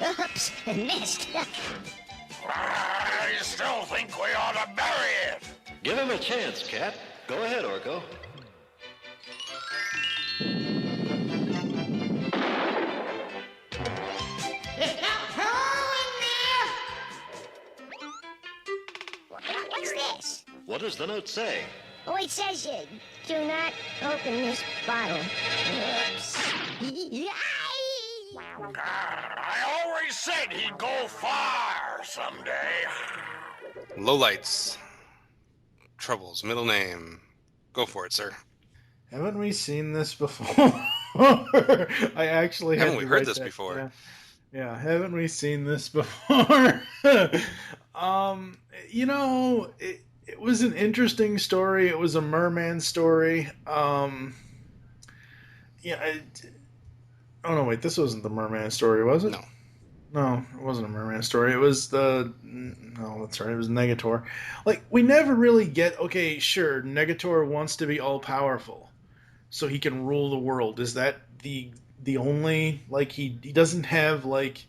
Oops, missed. I still think we ought to bury it. Give him a chance, Cat. Go ahead, Orko. What's this? What does the note say? Oh, it says, do not open this bottle. Oops. I always said he'd go far someday. Lowlights. Troubles. Middle name. Go for it, sir. Haven't we seen this before? I actually haven't had we to heard write this that. before? Yeah, haven't we seen this before? You know, it was an interesting story. It was a merman story. Yeah. Oh no, wait, this wasn't the merman story, was it? No. No, it wasn't a merman story. It was no, that's right. It was Negator. Like, we never really get. Okay, sure, Negator wants to be all powerful, so he can rule the world. Is that the only, like, he doesn't have, like,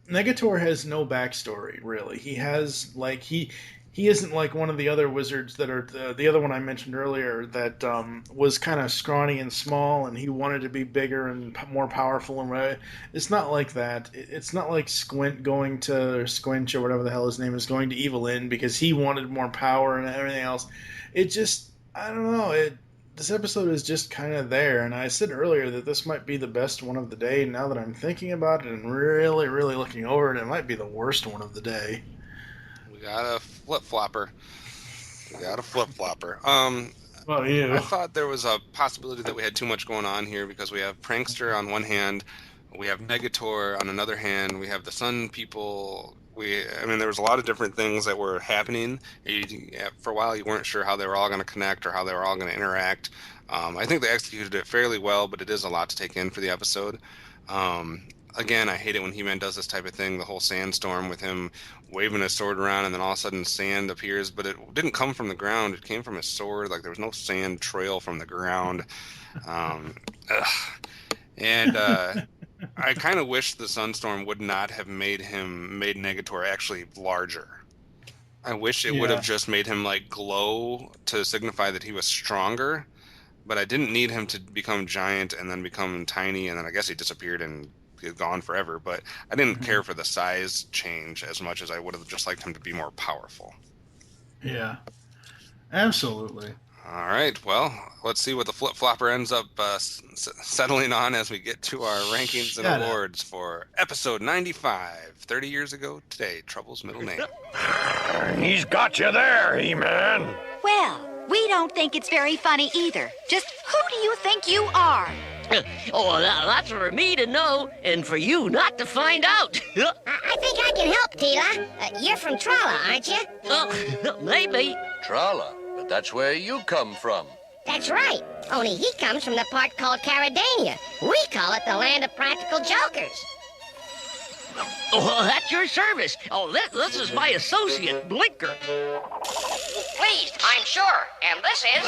Negator has no backstory really. He has, like, he isn't like one of the other wizards that are the other one I mentioned earlier that was kind of scrawny and small, and he wanted to be bigger and more powerful. And it's not like that. It's not like Squinch or whatever the hell his name is going to Evelyn because he wanted more power and everything else. It just, I don't know. This episode is just kind of there, and I said earlier that this might be the best one of the day. Now that I'm thinking about it and really, really looking over it, it might be the worst one of the day. We got a flip-flopper. Well, you. I thought there was a possibility that we had too much going on here because we have Prankster on one hand, we have Negator on another hand, we have the Sun People. There was a lot of different things that were happening. For a while, you weren't sure how they were all going to connect or how they were all going to interact. I think they executed it fairly well, but it is a lot to take in for the episode. Again, I hate it when He-Man does this type of thing, the whole sandstorm with him waving his sword around and then all of a sudden sand appears, but it didn't come from the ground. It came from his sword. Like, there was no sand trail from the ground. I kind of wish the Sunstorm would not have made Negator actually larger. I wish it would have just made him, like, glow to signify that he was stronger, but I didn't need him to become giant and then become tiny, and then I guess he disappeared and gone forever, but I didn't care for the size change as much as I would have just liked him to be more powerful. Yeah, absolutely. All right, well, let's see what the flip-flopper ends up settling on as we get to our rankings and awards for episode 95, 30 years ago today, Trouble's middle name. He's got you there, He-Man. Well, we don't think it's very funny either. Just who do you think you are? That's for me to know, and for you not to find out. I think I can help, Tila. You're from Trala, aren't you? Maybe. Trala? But that's where you come from. That's right. Only he comes from the part called Caradania. We call it the land of practical jokers. At your service. This is my associate, Blinker. Pleased, I'm sure. And this is...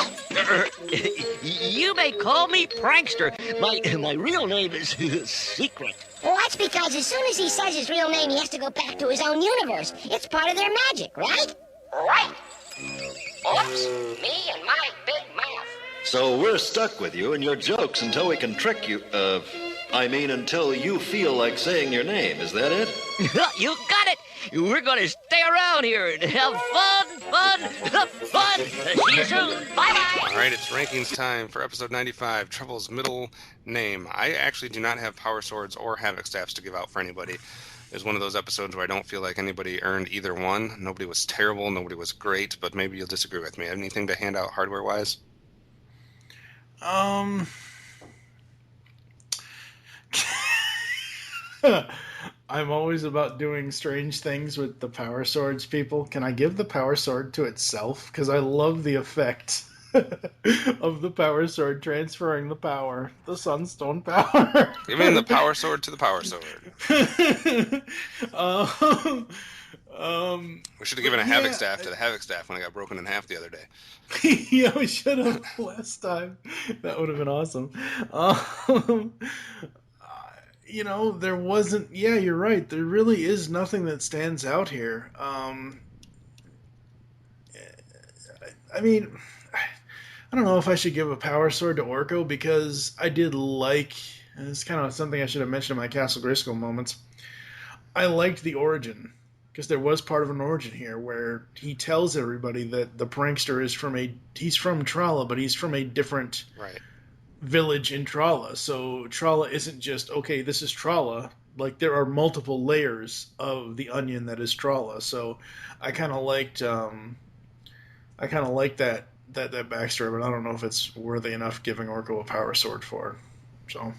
You may call me Prankster. My real name is Secret. Well, that's because as soon as he says his real name, he has to go back to his own universe. It's part of their magic, right? Right. Oops, me and my big mouth. So we're stuck with you and your jokes until we can trick you, until you feel like saying your name. Is that it? You got it. We're going to stay around here and have fun. See you soon. Bye-bye. All right, it's rankings time for episode 95, Trouble's middle name. I actually do not have power swords or havoc staffs to give out for anybody. It's one of those episodes where I don't feel like anybody earned either one. Nobody was terrible, nobody was great, but maybe you'll disagree with me. Anything to hand out hardware-wise? I'm always about doing strange things with the power swords, people. Can I give the power sword to itself? Because I love the effect of the power sword transferring the power, the sunstone power. Giving the power sword to the power sword. We should have given a havoc staff to the havoc staff when it got broken in half the other day. Yeah, we should have last time. That would have been awesome. There wasn't... Yeah, you're right. There really is nothing that stands out here. I don't know if I should give a power sword to Orko, because I did like... And it's kind of something I should have mentioned in my Castle Grayskull moments. I liked the origin, because there was part of an origin here where he tells everybody that the prankster is he's from Trala, but he's from a different... Right. Village in Trala. So Trala isn't just, okay, this is Trala, like there are multiple layers of the onion that is Tralla. So I kind of liked that backstory, but I don't know if it's worthy enough giving Orko a power sword for. So.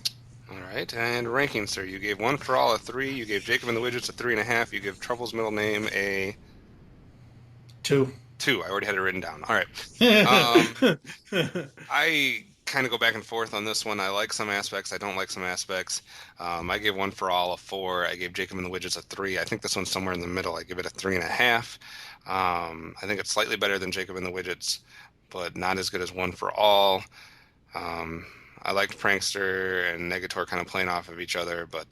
All right, and rankings, sir. You gave One for All a 3. You gave Jacob and the Widgets a 3.5. You give Trouble's middle name a 2. 2. I already had it written down. All right. I kind of go back and forth on this one. I like some aspects. I don't like some aspects. I gave One for All a 4. I gave Jacob and the Widgets a 3. I think this one's somewhere in the middle. I give it a 3.5. I think it's slightly better than Jacob and the Widgets, but not as good as One for All. I liked Prankster and Negator kind of playing off of each other, but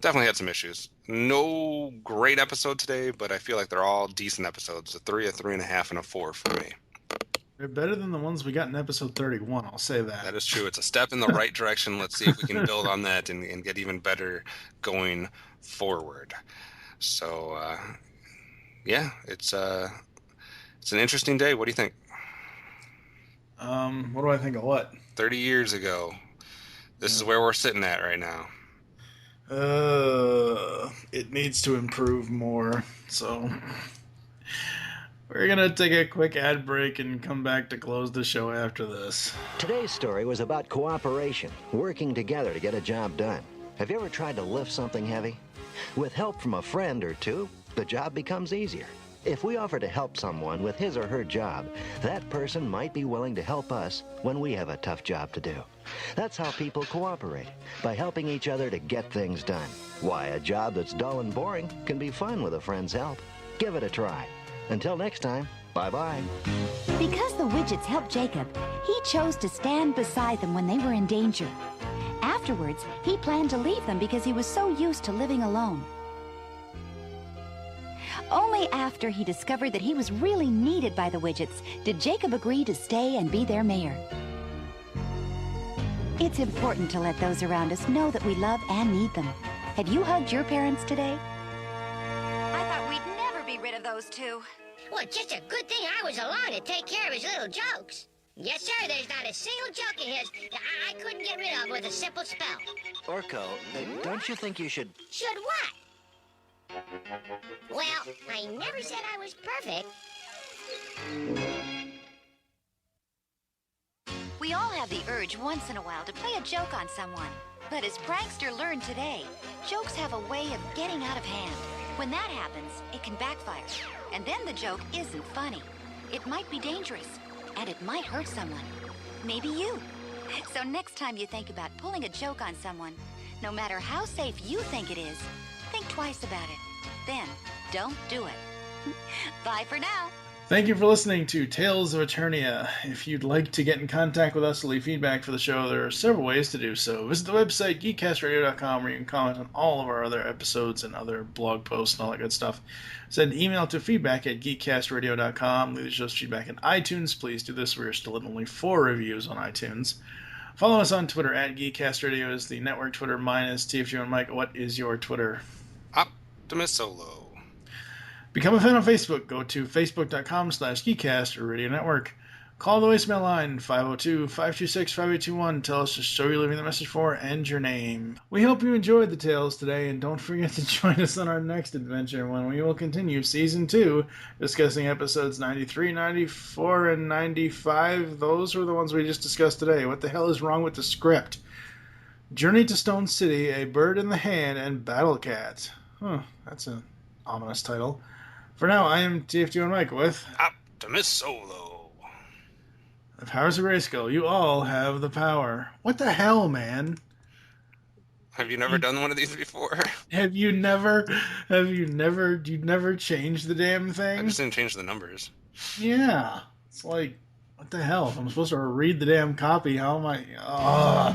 definitely had some issues. No great episode today, but I feel like they're all decent episodes. A 3, a 3.5, and a 4 for me. They're better than the ones we got in episode 31, I'll say that. That is true. It's a step in the right direction. Let's see if we can build on that and get even better going forward. So, yeah, it's an interesting day. What do you think? What do I think of what? 30 years ago. This is where we're sitting at right now. It needs to improve more, so we're going to take a quick ad break and come back to close the show after this. Today's story was about cooperation, working together to get a job done. Have you ever tried to lift something heavy? With help from a friend or two, the job becomes easier. If we offer to help someone with his or her job, that person might be willing to help us when we have a tough job to do. That's how people cooperate, by helping each other to get things done. Why, a job that's dull and boring can be fun with a friend's help. Give it a try. Until next time, bye-bye. Because the Widgets helped Jacob, he chose to stand beside them when they were in danger. Afterwards, he planned to leave them because he was so used to living alone. Only after he discovered that he was really needed by the Widgets did Jacob agree to stay and be their mayor. It's important to let those around us know that we love and need them. Have you hugged your parents today? I thought we'd never be rid of those two. Well, it's just a good thing I was along to take care of his little jokes. Yes, sir, there's not a single joke of his that I couldn't get rid of with a simple spell. Orko, don't you think you should... Should what? Well, I never said I was perfect. We all have the urge once in a while to play a joke on someone. But as Prankster learned today, jokes have a way of getting out of hand. When that happens, it can backfire. And then the joke isn't funny. It might be dangerous, and it might hurt someone. Maybe you. So next time you think about pulling a joke on someone, no matter how safe you think it is, think twice about it. Then, don't do it. Bye for now. Thank you for listening to Tales of Eternia. If you'd like to get in contact with us to leave feedback for the show, there are several ways to do so. Visit the website, geekcastradio.com, where you can comment on all of our other episodes and other blog posts and all that good stuff. Send an email to feedback@geekcastradio.com. Leave the show's feedback in iTunes. Please do this. We're still at only 4 reviews on iTunes. Follow us on Twitter @GeekCastRadio is the network Twitter. Mine is TFG1Mike. What is your Twitter? OptimusSolo. Become a fan on Facebook. Go to facebook.com/Geekcast or Radio Network. Call the voicemail line 502-526-5821. Tell us the show you're leaving the message for and your name. We hope you enjoyed the tales today, and don't forget to join us on our next adventure when we will continue Season 2, discussing episodes 93, 94, and 95. Those were the ones we just discussed today. What the hell is wrong with the script? Journey to Stone City, A Bird in the Hand, and Battle Cat. That's an ominous title. For now, I am TFG1Mike with OptimusSolo. The powers of Grayskull. You all have the power. What the hell, man? Have you never done one of these before? You never changed the damn thing? I just didn't change the numbers. Yeah. It's like, what the hell? If I'm supposed to read the damn copy, how am I...